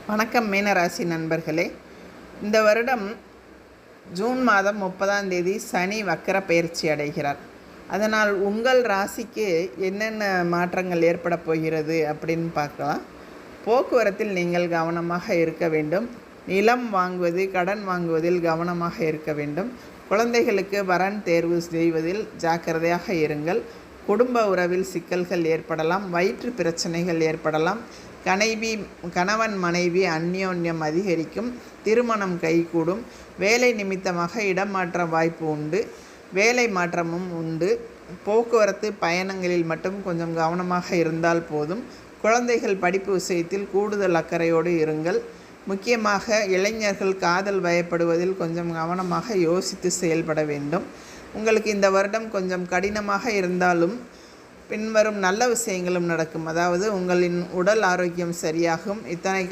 வணக்கம் மீனராசி நண்பர்களே. இந்த வருடம் ஜூன் மாதம் 30ஆம் தேதி சனி வக்கர பயிற்சி அடைகிறார். அதனால் உங்கள் ராசிக்கு என்னென்ன மாற்றங்கள் ஏற்பட போகிறது அப்படின்னு பார்க்கலாம். போக்குவரத்தில் நீங்கள் கவனமாக இருக்க வேண்டும். நிலம் வாங்குவது, கடன் வாங்குவதில் கவனமாக இருக்க வேண்டும். குழந்தைகளுக்கு வரன் தேர்வு செய்வதில் ஜாக்கிரதையாக இருங்கள். குடும்ப உறவில் சிக்கல்கள் ஏற்படலாம். வயிற்று பிரச்சனைகள் ஏற்படலாம். கணவன் மனைவி அந்யோன்யம் அதிகரிக்கும். திருமணம் கைகூடும். வேலை நிமித்தமாக இடமாற்ற வாய்ப்பு உண்டு. வேலை மாற்றமும் உண்டு. போக்குவரத்து பயணங்களில் மட்டும் கொஞ்சம் கவனமாக இருந்தால் போதும். குழந்தைகள் படிப்பு விஷயத்தில் கூடுதல் அக்கறையோடு இருங்கள். முக்கியமாக இளைஞர்கள் காதல் வயப்படுவதில் கொஞ்சம் கவனமாக யோசித்து செயல்பட வேண்டும். உங்களுக்கு இந்த வருடம் கொஞ்சம் கடினமாக இருந்தாலும் பின்வரும் நல்ல விஷயங்களும் நடக்கும். அதாவது உங்களின் உடல் ஆரோக்கியம் சரியாகும். இத்தனை